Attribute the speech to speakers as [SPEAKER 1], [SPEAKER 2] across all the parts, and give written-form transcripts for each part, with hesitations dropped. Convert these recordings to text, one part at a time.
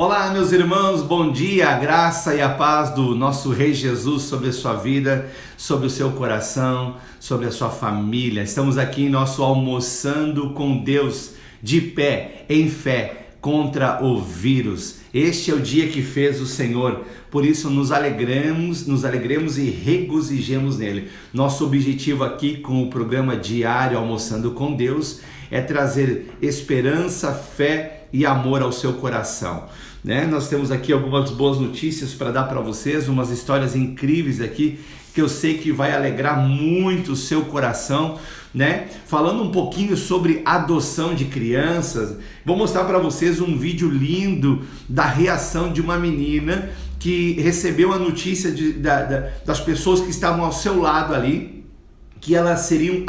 [SPEAKER 1] Olá, meus irmãos, bom dia, a graça e a paz do nosso Rei Jesus sobre a sua vida, sobre o seu coração, sobre a sua família. Estamos aqui em nosso Almoçando com Deus, de pé, em fé, contra o vírus. Este é o dia que fez o Senhor, por isso nos alegremos e regozijemos nele. Nosso objetivo aqui com o programa diário Almoçando com Deus é trazer esperança, fé e amor ao seu coração, né? Nós temos aqui algumas boas notícias para dar para vocês, umas histórias incríveis aqui que eu sei que vai alegrar muito o seu coração, né? Falando um pouquinho sobre adoção de crianças, vou mostrar para vocês um vídeo lindo da reação de uma menina que recebeu a notícia das pessoas que estavam ao seu lado ali, que elas seriam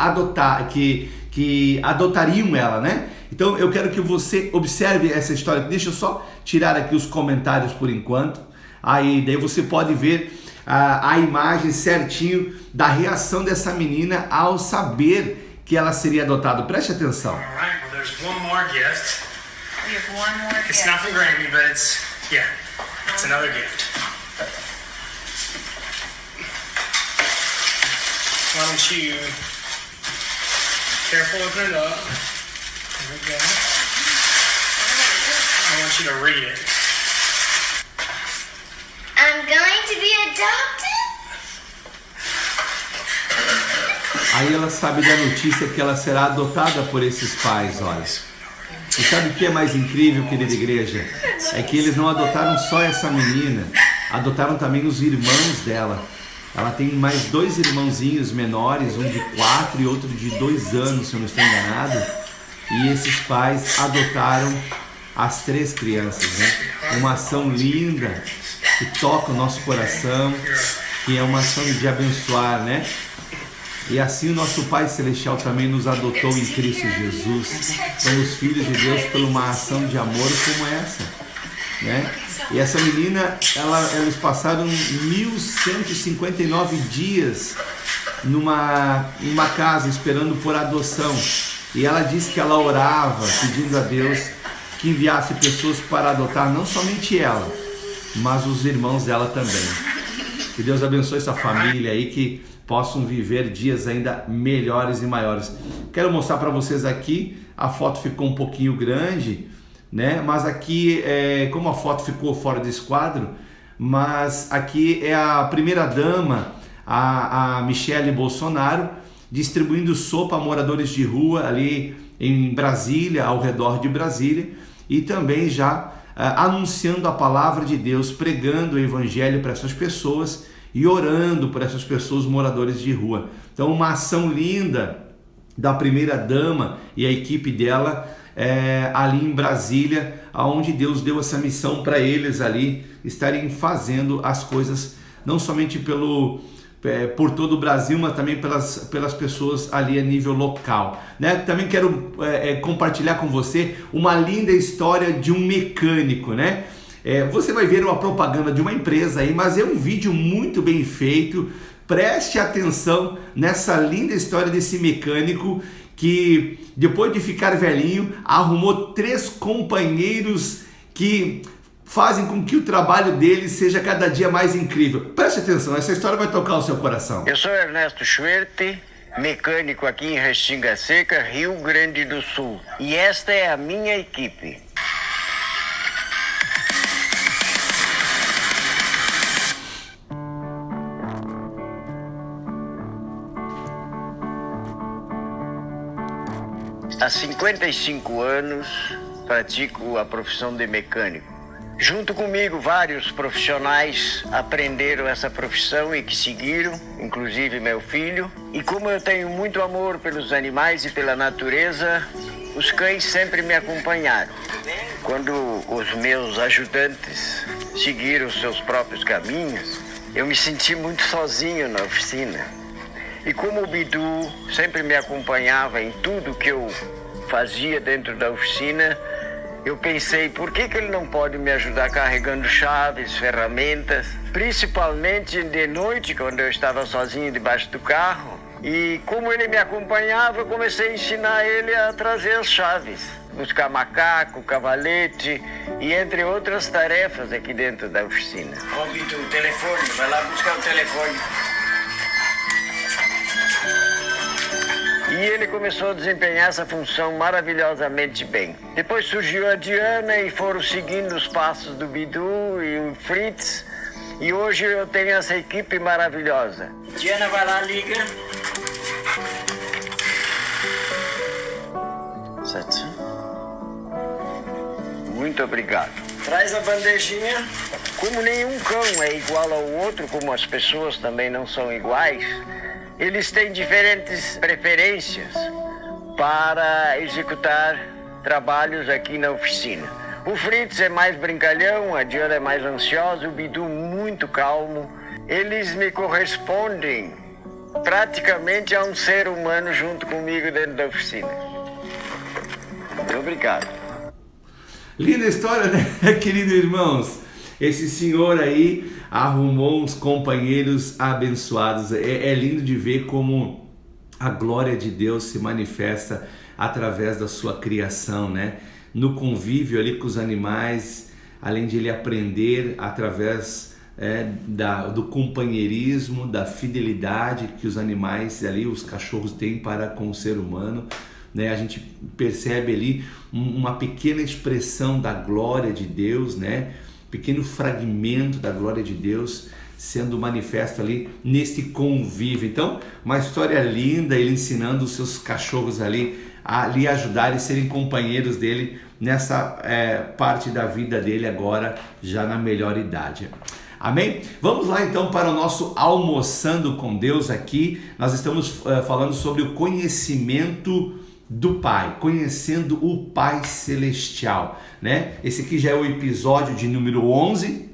[SPEAKER 1] que adotariam ela, né? Então eu quero que você observe essa história. Deixa eu só tirar aqui os comentários por enquanto. Daí você pode ver a imagem certinho da reação dessa menina ao saber que ela seria adotada. Preste atenção.
[SPEAKER 2] All right, well, there's one more gift.
[SPEAKER 3] We have one more gift.
[SPEAKER 2] It's not from Grammy, but it's another gift. Why don't you careful open it up. There we go. I want you to read it.
[SPEAKER 3] I'm going to be adopted?
[SPEAKER 1] Aí ela sabe da notícia que ela será adotada por esses pais, olha. E sabe o que é mais incrível, querida igreja? É que eles não adotaram só essa menina, adotaram também os irmãos dela. Ela tem mais 2 irmãozinhos menores, um de 4 e outro de 2 anos, se eu não estou enganado. E esses pais adotaram as 3 crianças, né? Uma ação linda, que toca o nosso coração, que é uma ação de abençoar, né? E assim o nosso Pai Celestial também nos adotou em Cristo Jesus. Somos filhos de Deus por uma ação de amor como essa, né? E essa menina, eles passaram 1.159 dias numa casa esperando por adoção. E ela disse que ela orava pedindo a Deus que enviasse pessoas para adotar não somente ela, mas os irmãos dela também. Que Deus abençoe essa família aí, que possam viver dias ainda melhores e maiores. Quero mostrar para vocês aqui, a foto ficou um pouquinho grande, né? Mas aqui, como a foto ficou fora desse quadro, mas aqui é a primeira dama, a Michele Bolsonaro, distribuindo sopa a moradores de rua ali em Brasília, ao redor de Brasília, e também já anunciando a palavra de Deus, pregando o evangelho para essas pessoas e orando por essas pessoas moradores de rua. Então uma ação linda da primeira dama e a equipe dela ali em Brasília, onde Deus deu essa missão para eles ali estarem fazendo as coisas não somente por todo o Brasil, mas também pelas pessoas ali a nível local, né? Também quero compartilhar com você uma linda história de um mecânico, né? Você vai ver uma propaganda de uma empresa aí, mas é um vídeo muito bem feito. Preste atenção nessa linda história desse mecânico que, depois de ficar velhinho, arrumou 3 companheiros que fazem com que o trabalho dele seja cada dia mais incrível. Preste atenção, essa história vai tocar o seu coração.
[SPEAKER 4] Eu sou Ernesto Schwerte, mecânico aqui em Restinga Seca, Rio Grande do Sul. E esta é a minha equipe. Há 55 anos pratico a profissão de mecânico. Junto comigo, vários profissionais aprenderam essa profissão e que seguiram, inclusive meu filho. E como eu tenho muito amor pelos animais e pela natureza, os cães sempre me acompanharam. Quando os meus ajudantes seguiram os seus próprios caminhos, eu me senti muito sozinho na oficina. E como o Bidu sempre me acompanhava em tudo que eu fazia dentro da oficina, eu pensei, por que ele não pode me ajudar carregando chaves, ferramentas, principalmente de noite, quando eu estava sozinho debaixo do carro. E como ele me acompanhava, eu comecei a ensinar ele a trazer as chaves. buscar macaco, cavalete e entre outras tarefas aqui dentro da oficina. Ó, Vitor, o telefone, vai lá buscar o telefone. E ele começou a desempenhar essa função maravilhosamente bem. Depois surgiu a Diana e foram seguindo os passos do Bidu e o Fritz. E hoje eu tenho essa equipe maravilhosa. Diana, vai lá, liga. Certo. Muito obrigado. Traz a bandejinha. Como nenhum cão é igual ao outro, como as pessoas também não são iguais, eles têm diferentes preferências para executar trabalhos aqui na oficina. O Fritz é mais brincalhão, a Diana é mais ansiosa, o Bidu muito calmo. Eles me correspondem praticamente a um ser humano junto comigo dentro da oficina. Muito obrigado.
[SPEAKER 1] Linda história, né, queridos irmãos? Esse senhor aí arrumou uns companheiros abençoados. É lindo de ver como a glória de Deus se manifesta através da sua criação, né? No convívio ali com os animais, além de ele aprender através do companheirismo, da fidelidade que os animais ali, os cachorros têm para com o ser humano, né? A gente percebe ali uma pequena expressão da glória de Deus, né? Pequeno fragmento da glória de Deus sendo manifesto ali nesse convívio. Então, uma história linda, ele ensinando os seus cachorros ali a lhe ajudar e serem companheiros dele nessa parte da vida dele agora, já na melhor idade. Amém? Vamos lá então para o nosso Almoçando com Deus aqui. Nós estamos falando sobre o conhecimento do Pai, conhecendo o Pai Celestial, né? Esse aqui já é o episódio de número 11.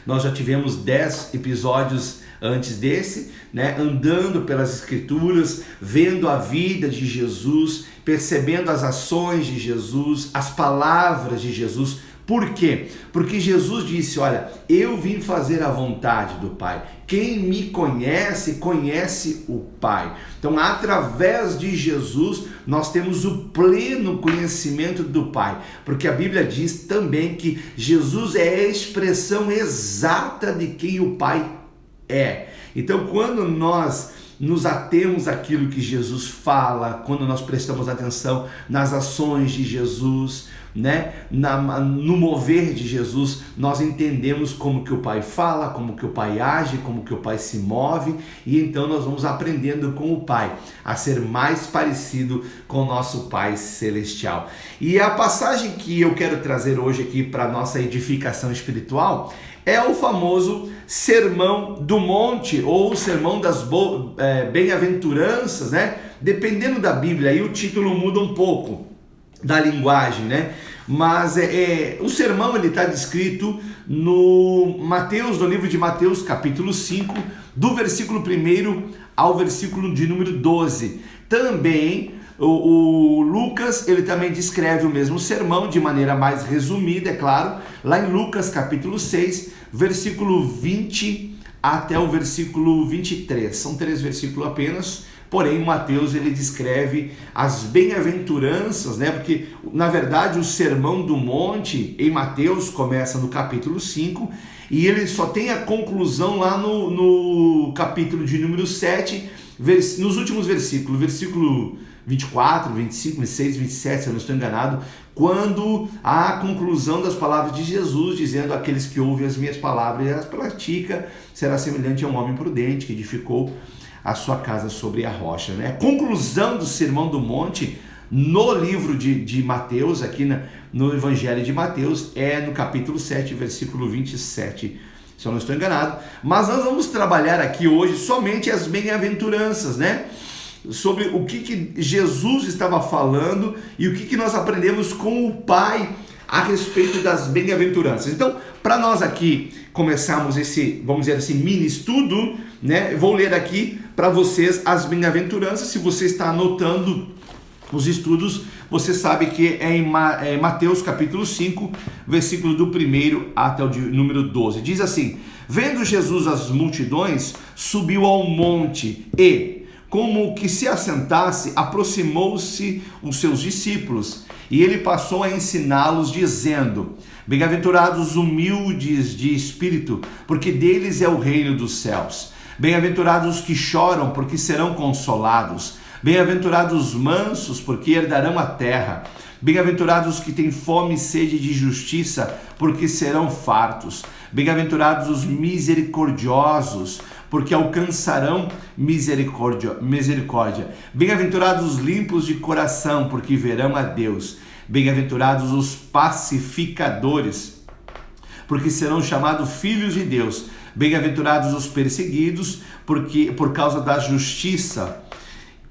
[SPEAKER 1] Nós já tivemos 10 episódios antes desse, né? Andando pelas Escrituras, vendo a vida de Jesus, percebendo as ações de Jesus, as palavras de Jesus. Por quê? Porque Jesus disse, olha, eu vim fazer a vontade do Pai. Quem me conhece, conhece o Pai. Então, através de Jesus, nós temos o pleno conhecimento do Pai. Porque a Bíblia diz também que Jesus é a expressão exata de quem o Pai é. Então, quando nós nos atemos àquilo que Jesus fala, quando nós prestamos atenção nas ações de Jesus, né? No mover de Jesus, nós entendemos como que o Pai fala, como que o Pai age, como que o Pai se move, e então nós vamos aprendendo com o Pai a ser mais parecido com o nosso Pai Celestial. E a passagem que eu quero trazer hoje aqui para a nossa edificação espiritual é o famoso Sermão do Monte, ou o Sermão das Bem-aventuranças, né? Dependendo da Bíblia, aí o título muda um pouco da linguagem, né? Mas o sermão ele está descrito no livro de Mateus, capítulo 5, do versículo 1 ao versículo de número 12. Também o Lucas, ele também descreve o mesmo sermão de maneira mais resumida, é claro, lá em Lucas capítulo 6, versículo 20 até o versículo 23. São 3 versículos apenas. Porém, Mateus ele descreve as bem-aventuranças, né? Porque, na verdade, o Sermão do Monte em Mateus começa no capítulo 5 e ele só tem a conclusão lá no capítulo de número 7, nos últimos versículos, versículo 24, 25, 26, 27, se eu não estou enganado, quando há a conclusão das palavras de Jesus, dizendo: aqueles que ouvem as minhas palavras e as praticam, será semelhante a um homem prudente que edificou a sua casa sobre a rocha, né? A conclusão do Sermão do Monte no livro de Mateus, aqui no Evangelho de Mateus, é no capítulo 7, versículo 27, se eu não estou enganado. Mas nós vamos trabalhar aqui hoje somente as bem-aventuranças, né? Sobre o que Jesus estava falando e o que nós aprendemos com o Pai a respeito das bem-aventuranças. Então, para nós aqui começarmos esse, vamos dizer assim, mini estudo, né? Eu vou ler aqui para vocês as bem-aventuranças. Se você está anotando os estudos, você sabe que é em Mateus capítulo 5, versículo do 1 até o número 12. Diz assim: vendo Jesus as multidões, subiu ao monte e, Como que se assentasse, aproximou-se os seus discípulos, e ele passou a ensiná-los, dizendo: bem-aventurados os humildes de espírito, porque deles é o reino dos céus. Bem-aventurados os que choram, porque serão consolados. Bem-aventurados os mansos, porque herdarão a terra. Bem-aventurados os que têm fome e sede de justiça, porque serão fartos. Bem-aventurados os misericordiosos, porque alcançarão misericórdia. Bem-aventurados os limpos de coração, porque verão a Deus. Bem-aventurados os pacificadores, porque serão chamados filhos de Deus. Bem-aventurados os perseguidos, porque por causa da justiça,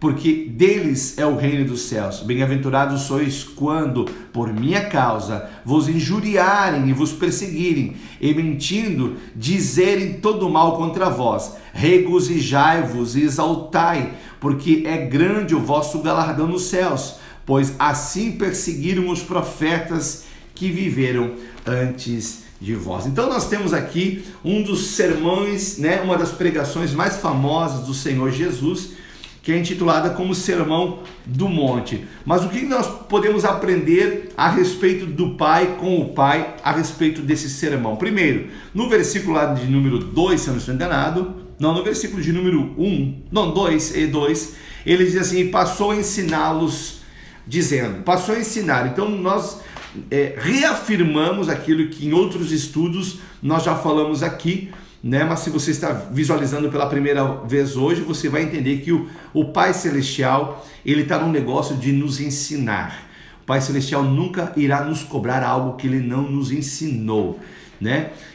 [SPEAKER 1] porque deles é o reino dos céus. Bem-aventurados sois quando, por minha causa, vos injuriarem e vos perseguirem, e mentindo, dizerem todo mal contra vós. Regozijai-vos e exaltai, porque é grande o vosso galardão nos céus, pois assim perseguiram os profetas que viveram antes de vós. Então nós temos aqui um dos sermões, uma das pregações mais famosas do Senhor Jesus, que é intitulada como Sermão do Monte. Mas o que nós podemos aprender a respeito do Pai, com o Pai, a respeito desse sermão? Primeiro, no versículo lá de número 2, se eu não estou enganado, no versículo de número 2, ele diz assim: passou a ensiná-los, dizendo, passou a ensinar. Então nós reafirmamos aquilo que em outros estudos nós já falamos aqui, mas se você está visualizando pela primeira vez hoje, você vai entender que o Pai Celestial, ele está no negócio de nos ensinar. O Pai Celestial nunca irá nos cobrar algo que ele não nos ensinou,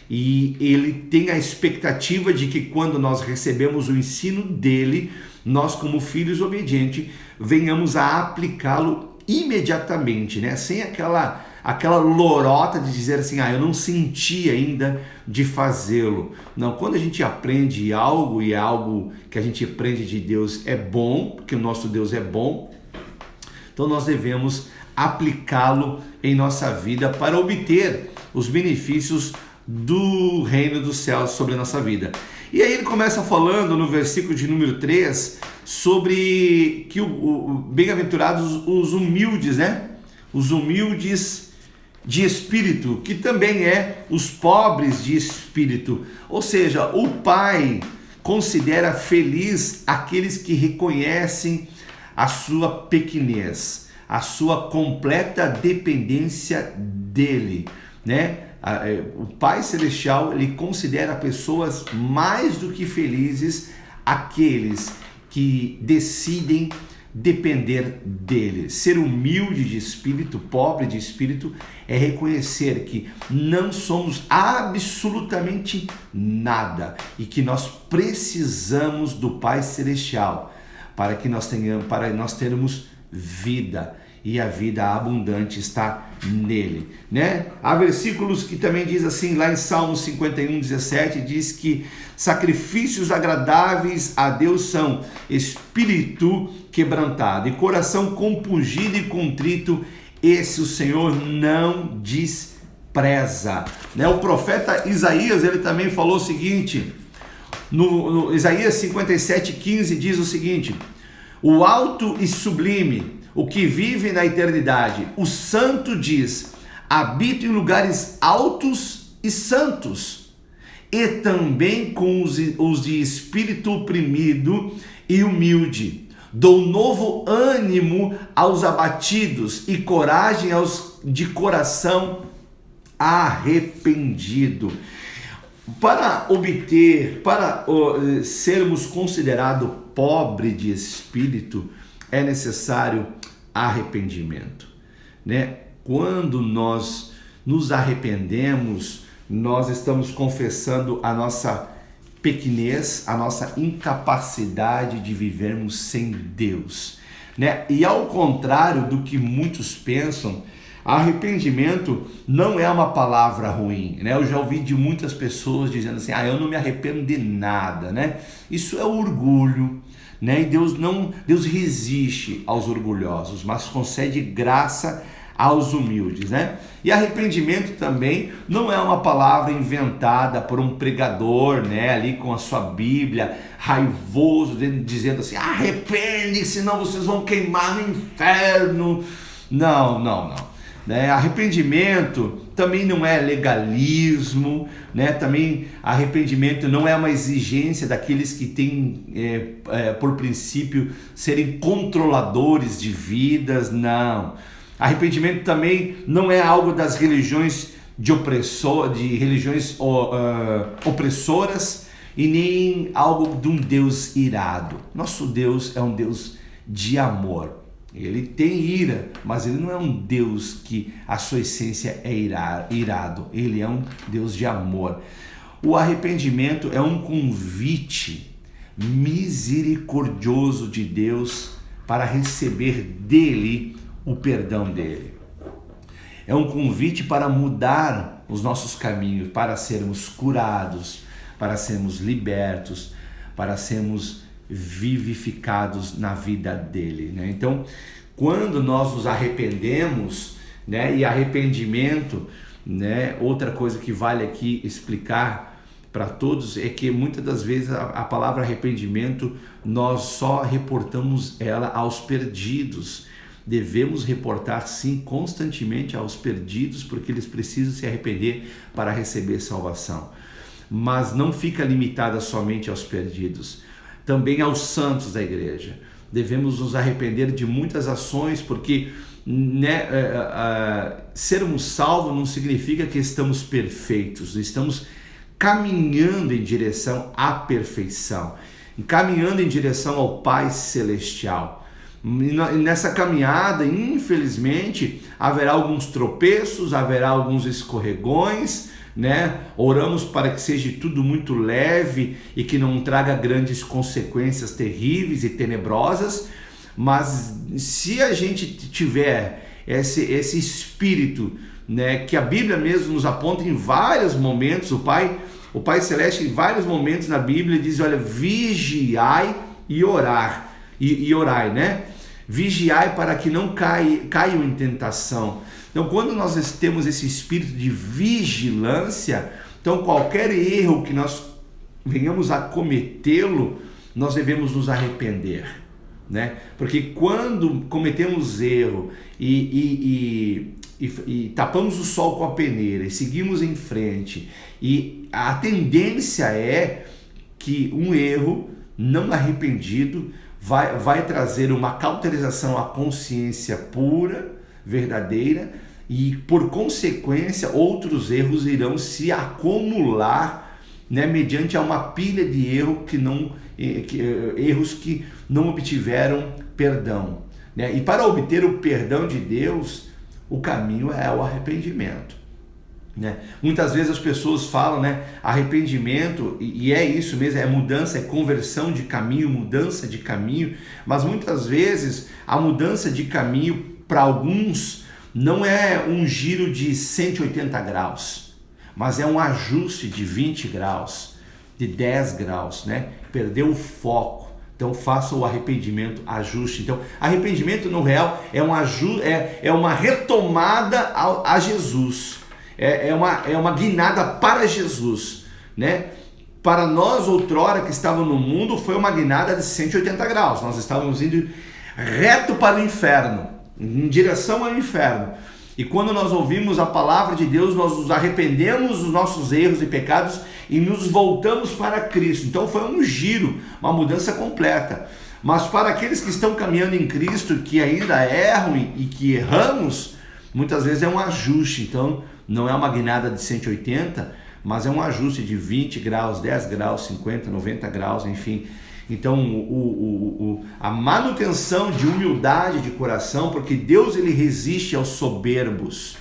[SPEAKER 1] E ele tem a expectativa de que quando nós recebemos o ensino dele, nós como filhos obedientes, venhamos a aplicá-lo imediatamente, sem aquela lorota de dizer assim, eu não senti ainda de fazê-lo. Não, quando a gente aprende algo, e é algo que a gente aprende de Deus é bom, porque o nosso Deus é bom, então nós devemos aplicá-lo em nossa vida para obter os benefícios do reino dos céus sobre a nossa vida. E aí ele começa falando no versículo de número 3 sobre que bem-aventurados os humildes, os humildes de espírito, que também é os pobres de espírito. Ou seja, o Pai considera feliz aqueles que reconhecem a sua pequenez, a sua completa dependência dele, O Pai Celestial, ele considera pessoas mais do que felizes aqueles que decidem depender dele. Ser humilde de espírito, pobre de espírito, é reconhecer que não somos absolutamente nada e que nós precisamos do Pai Celestial para nós termos vida, e a vida abundante está nele, Há versículos que também diz assim, lá em Salmo 51:17, diz que sacrifícios agradáveis a Deus são espírito quebrantado e coração compungido e contrito, esse o Senhor não despreza. O profeta Isaías, ele também falou o seguinte, no Isaías 57:15 diz o seguinte: o alto e sublime, o que vive na eternidade, o santo diz, habito em lugares altos e santos, e também com os de espírito oprimido e humilde. Dou novo ânimo aos abatidos e coragem aos de coração arrependido. Para sermos considerados pobre de espírito, é necessário arrependimento, Quando nós nos arrependemos, nós estamos confessando a nossa pequenez, a nossa incapacidade de vivermos sem Deus, E ao contrário do que muitos pensam, arrependimento não é uma palavra ruim, Eu já ouvi de muitas pessoas dizendo assim, eu não me arrependo de nada, Isso é orgulho, E Deus resiste aos orgulhosos, mas concede graça aos humildes, né? E arrependimento também não é uma palavra inventada por um pregador, né, ali com a sua Bíblia, raivoso, dizendo assim: arrepende, senão vocês vão queimar no inferno. Não. Né? Arrependimento também não é legalismo, né? Também arrependimento não é uma exigência daqueles que têm por princípio serem controladores de vidas, não. Arrependimento também não é algo das religiões religiões opressoras e nem algo de um Deus irado. Nosso Deus é um Deus de amor. Ele tem ira, mas ele não é um Deus que a sua essência é irado. Ele é um Deus de amor. O arrependimento é um convite misericordioso de Deus para receber dele o perdão dele. É um convite para mudar os nossos caminhos, para sermos curados, para sermos libertos, para sermos vivificados na vida dele, né? Então, quando nós nos arrependemos, né, e arrependimento, né, outra coisa que vale aqui explicar para todos é que muitas das vezes a palavra arrependimento nós só reportamos ela aos perdidos. Devemos reportar sim constantemente aos perdidos, porque eles precisam se arrepender para receber salvação. Mas não fica limitada somente aos perdidos, também aos santos da igreja. Devemos nos arrepender de muitas ações, porque né, sermos salvos não significa que estamos perfeitos, estamos caminhando em direção à perfeição, caminhando em direção ao Pai Celestial. E nessa caminhada, infelizmente, haverá alguns tropeços, haverá alguns escorregões, né? Oramos para que seja tudo muito leve e que não traga grandes consequências terríveis e tenebrosas, mas se a gente tiver esse espírito, né, que a Bíblia mesmo nos aponta em vários momentos, o Pai Celeste em vários momentos na Bíblia diz: olha, vigiai e orai, né? Vigiai para que não caiam em tentação. Então, quando nós temos esse espírito de vigilância, então qualquer erro que nós venhamos a cometê-lo, nós devemos nos arrepender, né? Porque quando cometemos erro e tapamos o sol com a peneira e seguimos em frente, e a tendência é que um erro não arrependido vai trazer uma cauterização à consciência pura, verdadeira, e por consequência outros erros irão se acumular, né, mediante uma pilha de erros que não obtiveram perdão, né? E para obter o perdão de Deus, o caminho é o arrependimento, né? Muitas vezes as pessoas falam, né, arrependimento, e é isso mesmo, é mudança, é conversão de caminho, mudança de caminho, mas muitas vezes a mudança de caminho para alguns não é um giro de 180 graus, mas é um ajuste de 20 graus, de 10 graus, né? Perdeu o foco. Então faça o arrependimento, ajuste. Então, arrependimento no real é uma retomada a Jesus. É uma guinada para Jesus, né? Para nós, outrora, que estávamos no mundo, foi uma guinada de 180 graus. Nós estávamos indo reto para o inferno, em direção ao inferno. E quando nós ouvimos a palavra de Deus, nós nos arrependemos dos nossos erros e pecados e nos voltamos para Cristo. Então foi um giro, uma mudança completa. Mas para aqueles que estão caminhando em Cristo, que ainda erram e que erramos, muitas vezes é um ajuste. Então não é uma guinada de 180, mas é um ajuste de 20 graus, 10 graus, 50, 90 graus, enfim. Então a manutenção de humildade de coração, porque Deus ele resiste aos soberbos,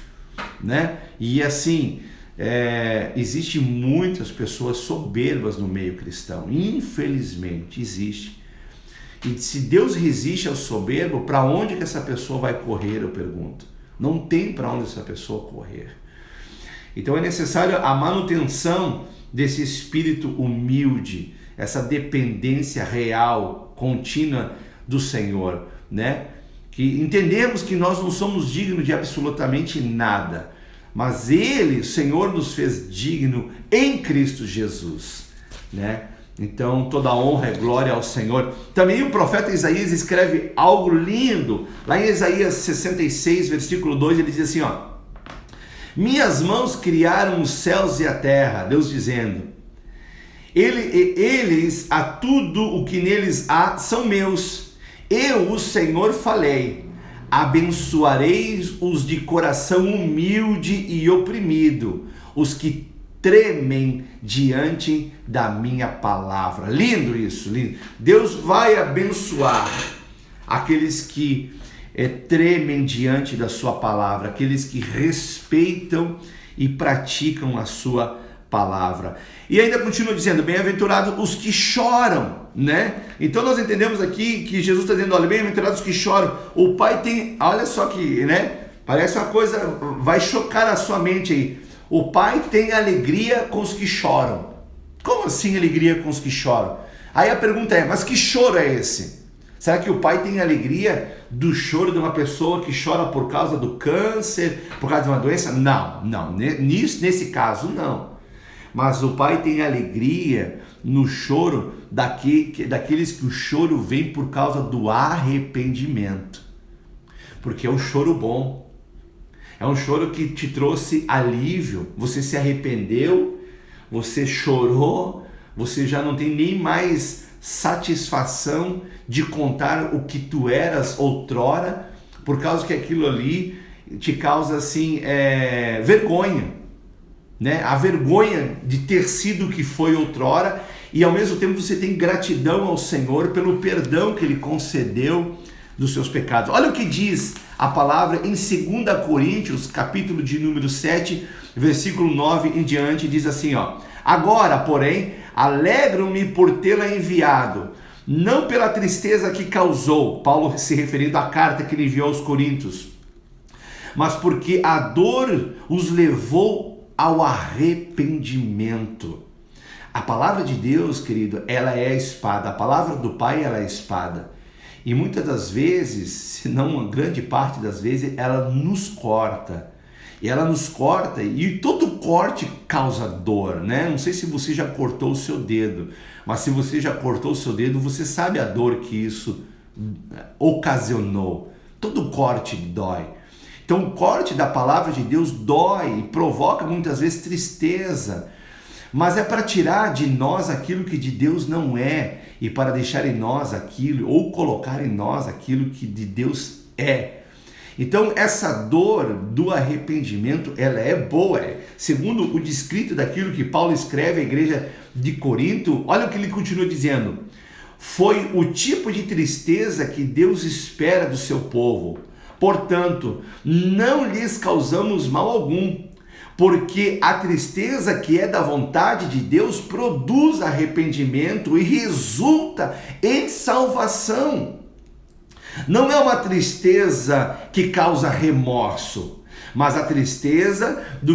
[SPEAKER 1] né? E assim, existe muitas pessoas soberbas no meio cristão, infelizmente existe. E se Deus resiste ao soberbo, para onde que essa pessoa vai correr, eu pergunto? Não tem para onde essa pessoa correr. Então é necessário a manutenção desse espírito humilde, essa dependência real, contínua do Senhor, né? que entendemos que nós não somos dignos de absolutamente nada, mas Ele, o Senhor, nos fez digno em Cristo Jesus, né? Então toda honra e glória ao Senhor. Também o profeta Isaías escreve algo lindo, lá em Isaías 66, versículo 2, ele diz assim, ó: minhas mãos criaram os céus e a terra, Deus dizendo, eles, a tudo o que neles há, são meus. Eu, o Senhor, falei, abençoarei os de coração humilde e oprimido, os que tremem diante da minha palavra. Lindo isso, lindo. Deus vai abençoar aqueles que tremem diante da sua palavra, aqueles que respeitam e praticam a sua palavra. E ainda continua dizendo, bem-aventurados os que choram, né? Então nós entendemos aqui que Jesus está dizendo, olha, bem-aventurados os que choram. O Pai tem, olha só que, né? Parece uma coisa, vai chocar a sua mente aí. O Pai tem alegria com os que choram. Como assim alegria com os que choram? Aí a pergunta é, mas que choro é esse? Será que o Pai tem alegria do choro de uma pessoa que chora por causa do câncer, por causa de uma doença? Não, nesse caso não. Mas o Pai tem alegria no choro daqueles que o choro vem por causa do arrependimento. Porque é um choro bom. É um choro que te trouxe alívio. Você se arrependeu, você chorou, você já não tem nem mais satisfação de contar o que tu eras outrora, por causa que aquilo ali te causa assim vergonha, né? A vergonha de ter sido o que foi outrora, e ao mesmo tempo você tem gratidão ao Senhor pelo perdão que Ele concedeu dos seus pecados. Olha o que diz a palavra em 2 Coríntios, capítulo de número 7, versículo 9 em diante, diz assim, ó: agora, porém, alegro-me por tê-la enviado, não pela tristeza que causou, Paulo se referindo à carta que ele enviou aos Coríntios, mas porque a dor os levou ao arrependimento. A palavra de Deus, querido, ela é a espada. A palavra do Pai, ela é a espada. E muitas das vezes, se não uma grande parte das vezes, ela nos corta. E ela nos corta, e todo corte causa dor, né? Não sei se você já cortou o seu dedo, mas se você já cortou o seu dedo, você sabe a dor que isso ocasionou. Todo corte dói. Então o corte da palavra de Deus dói e provoca muitas vezes tristeza, mas é para tirar de nós aquilo que de Deus não é, e para deixar em nós aquilo, ou colocar em nós aquilo que de Deus é. Então essa dor do arrependimento, ela é boa, segundo o descrito daquilo que Paulo escreve à igreja de Corinto. Olha o que ele continua dizendo: foi o tipo de tristeza que Deus espera do seu povo, portanto não lhes causamos mal algum, porque a tristeza que é da vontade de Deus produz arrependimento e resulta em salvação. Não é uma tristeza que causa remorso, mas a tristeza do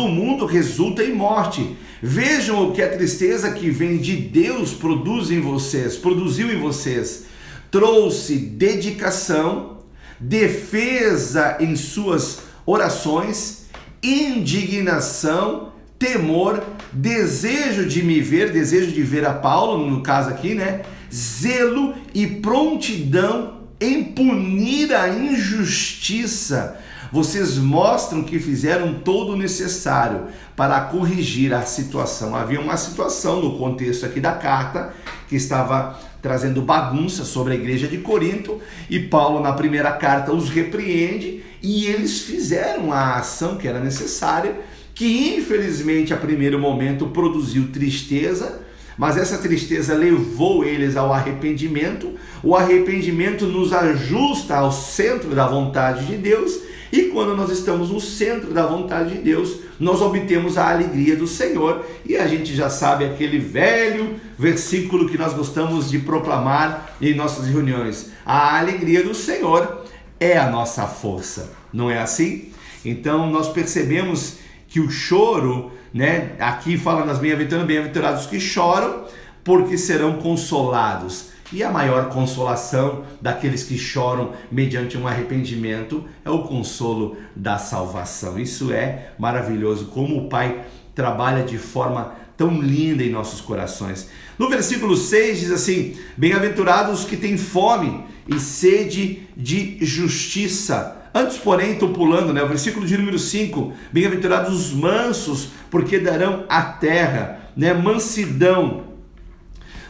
[SPEAKER 1] mundo resulta em morte. Vejam o que a tristeza que vem de Deus produziu em vocês. Trouxe dedicação, defesa em suas orações, indignação, temor, desejo de me ver, desejo de ver a Paulo, no caso aqui, né? Zelo e prontidão em punir a injustiça. Vocês mostram que fizeram todo o necessário para corrigir a situação. Havia uma situação no contexto aqui da carta que estava trazendo bagunça sobre a igreja de Corinto, e Paulo na primeira carta os repreende, e eles fizeram a ação que era necessária, que infelizmente a primeiro momento produziu tristeza, mas essa tristeza levou eles ao arrependimento. O arrependimento nos ajusta ao centro da vontade de Deus, e quando nós estamos no centro da vontade de Deus, nós obtemos a alegria do Senhor. E a gente já sabe aquele velho versículo que nós gostamos de proclamar em nossas reuniões: a alegria do Senhor é a nossa força. Não é assim? Então nós percebemos que o choro, né, aqui fala nas bem-aventurados que choram, porque serão consolados. E a maior consolação daqueles que choram mediante um arrependimento é o consolo da salvação. Isso é maravilhoso, como o Pai trabalha de forma tão linda em nossos corações. No versículo 6 diz assim: bem-aventurados os que têm fome e sede de justiça. Antes, porém, estou pulando, o versículo de número 5, bem-aventurados os mansos, porque darão a terra, mansidão.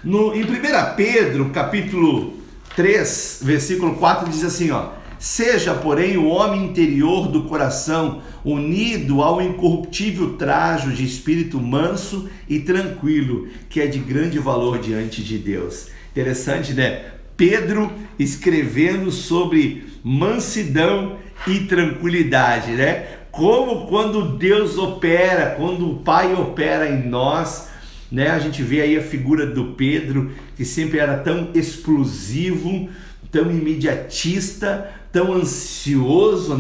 [SPEAKER 1] Em 1 Pedro, capítulo 3, versículo 4, diz assim, seja, porém, o homem interior do coração unido ao incorruptível trajo de espírito manso e tranquilo, que é de grande valor diante de Deus. Interessante, Pedro escrevendo sobre mansidão e tranquilidade, Como quando Deus opera, quando o Pai opera em nós, a gente vê aí a figura do Pedro, que sempre era tão explosivo, tão imediatista, tão ansioso,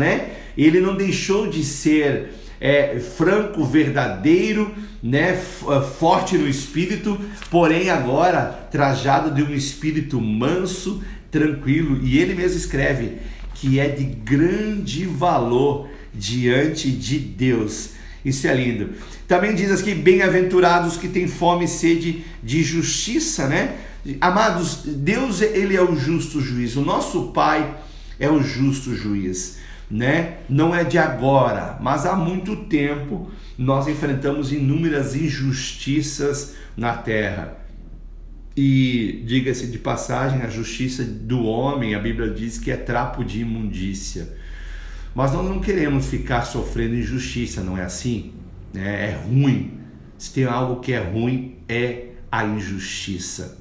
[SPEAKER 1] Ele não deixou de ser franco, verdadeiro, forte no espírito, porém agora trajado de um espírito manso, tranquilo, e ele mesmo escreve que é de grande valor diante de Deus. Isso é lindo. Também diz aqui, bem-aventurados que têm fome e sede de justiça, Amados, Deus, ele é o justo juiz, o nosso Pai é o justo juiz, Não é de agora, mas há muito tempo nós enfrentamos inúmeras injustiças na terra. E, diga-se de passagem, a justiça do homem, a Bíblia diz que é trapo de imundícia. Mas nós não queremos ficar sofrendo injustiça, não é assim? É ruim. Se tem algo que é ruim, é a injustiça.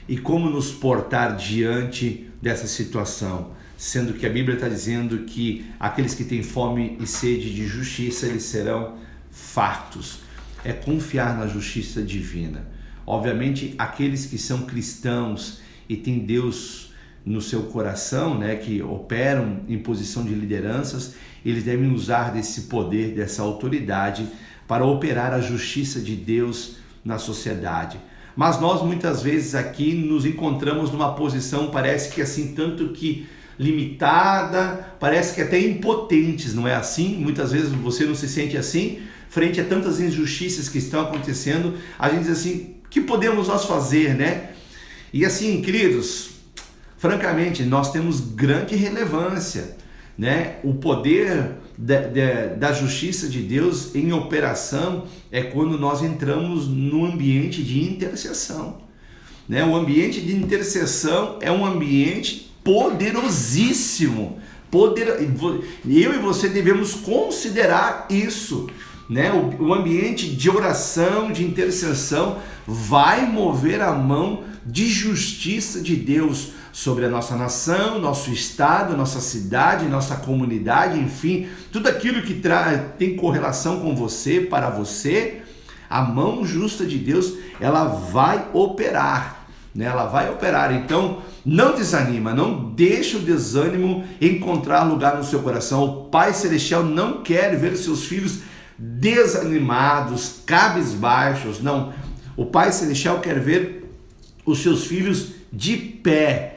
[SPEAKER 1] E como nos portar diante dessa situação? Sendo que a Bíblia está dizendo que aqueles que têm fome e sede de justiça, eles serão fartos. É confiar na justiça divina. Obviamente, aqueles que são cristãos e têm Deus no seu coração, que operam em posição de lideranças, eles devem usar desse poder, dessa autoridade para operar a justiça de Deus na sociedade. Mas nós muitas vezes aqui nos encontramos numa posição, parece que assim, tanto que limitada, parece que até impotentes, não é assim? Muitas vezes você não se sente assim, frente a tantas injustiças que estão acontecendo, a gente diz assim, o que podemos nós fazer, E assim, queridos, francamente, nós temos grande relevância, O poder da justiça de Deus em operação é quando nós entramos no ambiente de intercessão, O ambiente de intercessão é um ambiente poderosíssimo. Eu e você devemos considerar isso, O ambiente de oração, de intercessão, vai mover a mão de justiça de Deus sobre a nossa nação, nosso estado, nossa cidade, nossa comunidade, enfim, tudo aquilo que tem correlação com você, para você, a mão justa de Deus, ela vai operar, Ela vai operar. Então, não desanima, não deixa o desânimo encontrar lugar no seu coração. O Pai Celestial não quer ver seus filhos desanimados, cabisbaixos, não. O Pai Celestial quer ver os seus filhos de pé,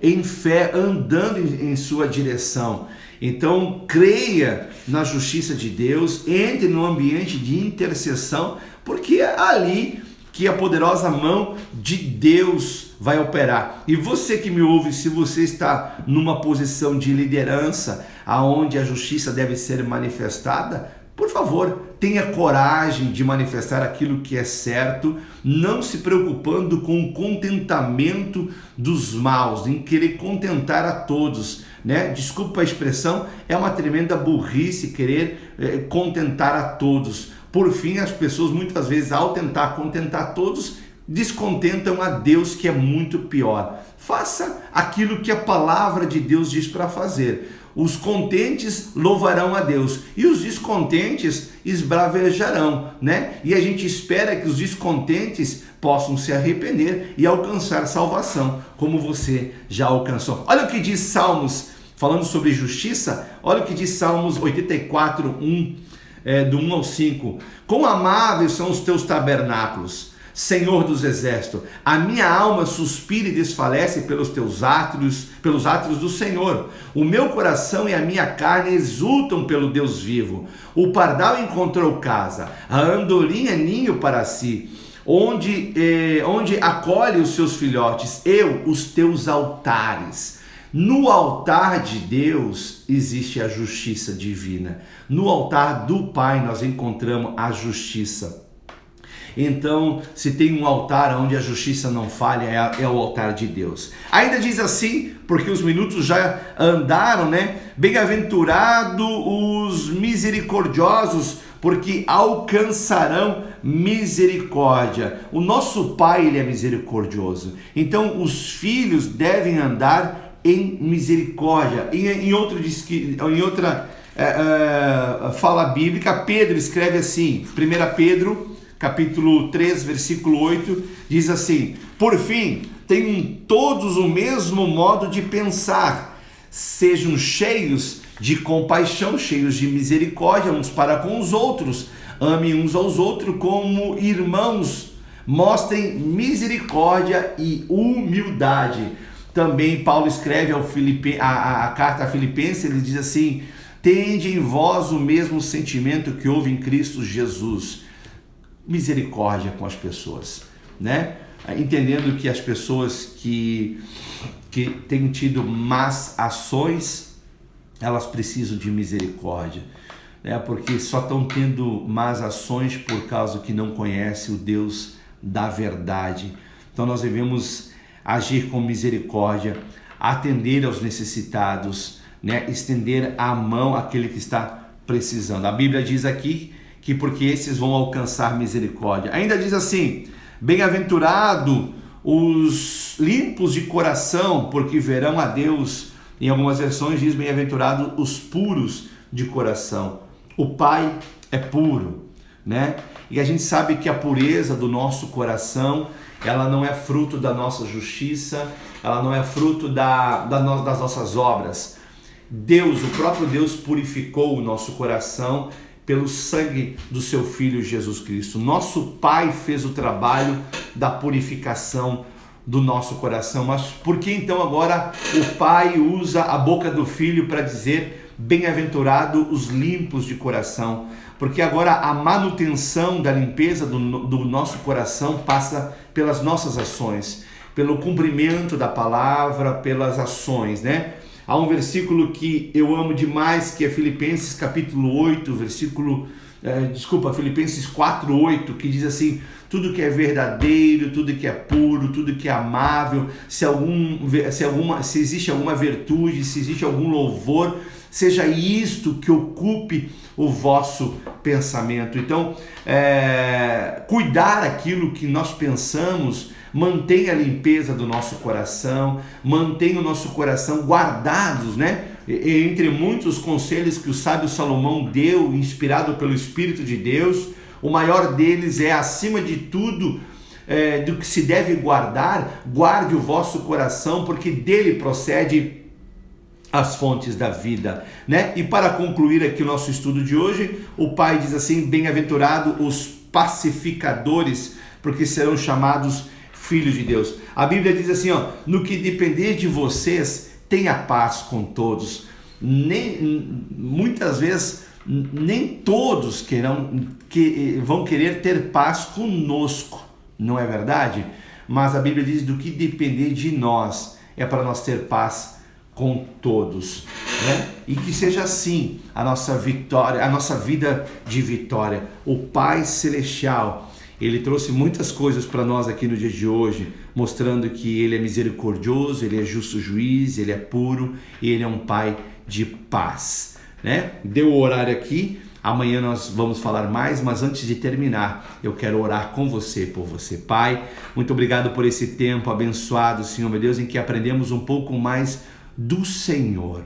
[SPEAKER 1] em fé, andando em sua direção. Então, creia na justiça de Deus, entre no ambiente de intercessão, porque é ali que a poderosa mão de Deus vai operar. E você que me ouve, se você está numa posição de liderança, aonde a justiça deve ser manifestada, por favor, tenha coragem de manifestar aquilo que é certo, não se preocupando com o contentamento dos maus, em querer contentar a todos, Desculpa a expressão, é uma tremenda burrice querer contentar a todos. Por fim, as pessoas muitas vezes, ao tentar contentar todos, descontentam a Deus, que é muito pior. Faça aquilo que a palavra de Deus diz para fazer. Os contentes louvarão a Deus e os descontentes esbravejarão, E a gente espera que os descontentes possam se arrepender e alcançar salvação, como você já alcançou. Olha o que diz Salmos, falando sobre justiça, olha o que diz Salmos 84, do 1 ao 5. Quão amáveis são os teus tabernáculos, Senhor dos exércitos. A minha alma suspira e desfalece pelos átrios do Senhor. O meu coração e a minha carne exultam pelo Deus vivo. O pardal encontrou casa, a andorinha ninho para si, onde acolhe os seus filhotes, os teus altares. No altar de Deus existe a justiça divina. No altar do Pai nós encontramos a justiça. Então, se tem um altar onde a justiça não falha, é o altar de Deus. Ainda diz assim, porque os minutos já andaram, né? Bem-aventurado os misericordiosos, porque alcançarão misericórdia. O nosso Pai, ele é misericordioso. Então, os filhos devem andar em misericórdia. Em outra fala bíblica, Pedro escreve assim, 1 Pedro capítulo 3, versículo 8, diz assim: por fim, tenham todos o mesmo modo de pensar, sejam cheios de compaixão, cheios de misericórdia uns para com os outros, amem uns aos outros como irmãos, mostrem misericórdia e humildade. Também Paulo escreve a carta a Filipenses, ele diz assim: tende em vós o mesmo sentimento que houve em Cristo Jesus. Misericórdia com as pessoas, né? Entendendo que as pessoas que têm tido más ações, elas precisam de misericórdia, né? Porque só estão tendo más ações por causa que não conhecem o Deus da verdade. Então nós devemos agir com misericórdia, atender aos necessitados, né? Estender a mão àquele que está precisando. A Bíblia diz aqui que porque esses vão alcançar misericórdia. Ainda diz assim: bem-aventurado os limpos de coração, porque verão a Deus. Em algumas versões diz bem-aventurado os puros de coração. O Pai é puro, né? E a gente sabe que a pureza do nosso coração, ela não é fruto da nossa justiça, ela não é fruto das nossas obras. Deus, o próprio Deus, purificou o nosso coração pelo sangue do seu Filho Jesus Cristo. Nosso Pai fez o trabalho da purificação do nosso coração. Mas por que então agora o Pai usa a boca do Filho para dizer bem-aventurado os limpos de coração? Porque agora a manutenção da limpeza do nosso coração passa pelas nossas ações, pelo cumprimento da palavra, pelas ações, né? Há um versículo que eu amo demais, que é Filipenses capítulo 8, Filipenses 4, 8, que diz assim: tudo que é verdadeiro, tudo que é puro, tudo que é amável, se existe alguma virtude, se existe algum louvor, seja isto que ocupe o vosso pensamento. Então, cuidar aquilo que nós pensamos, mantenha a limpeza do nosso coração, mantenha o nosso coração guardados, né? Entre muitos conselhos que o sábio Salomão deu, inspirado pelo Espírito de Deus, o maior deles é, acima de tudo, do que se deve guardar, guarde o vosso coração, porque dele procede as fontes da vida, né? E para concluir aqui o nosso estudo de hoje, o Pai diz assim: bem-aventurado os pacificadores, porque serão chamados filhos de Deus. A Bíblia diz assim, no que depender de vocês, tenha paz com todos. Muitas vezes, nem todos vão querer ter paz conosco, não é verdade? Mas a Bíblia diz: do que depender de nós, é para nós ter paz com todos, né? E que seja assim a nossa vitória, a nossa vida de vitória. O Pai Celestial, Ele trouxe muitas coisas para nós aqui no dia de hoje, mostrando que Ele é misericordioso, Ele é justo juiz, Ele é puro e Ele é um Pai de paz, né? Deu o horário aqui, amanhã nós vamos falar mais, mas antes de terminar, eu quero orar com você, por você. Pai, muito obrigado por esse tempo abençoado, Senhor meu Deus, em que aprendemos um pouco mais do Senhor.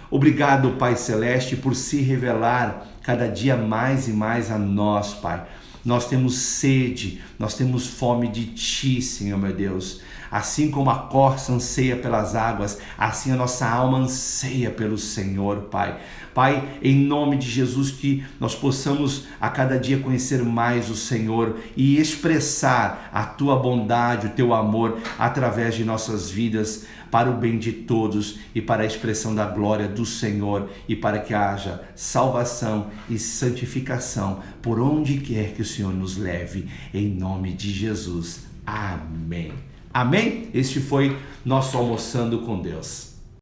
[SPEAKER 1] Obrigado, Pai Celeste, por se revelar cada dia mais e mais a nós, Pai. nós temos sede, nós temos fome de Ti, Senhor meu Deus. Assim como a corça anseia pelas águas, assim a nossa alma anseia pelo Senhor, Pai. Pai, em nome de Jesus, que nós possamos a cada dia conhecer mais o Senhor e expressar a Tua bondade, o Teu amor através de nossas vidas, para o bem de todos e para a expressão da glória do Senhor e para que haja salvação e santificação por onde quer que o Senhor nos leve, em nome de Jesus. Amém. Amém? Este foi nosso Almoçando com Deus.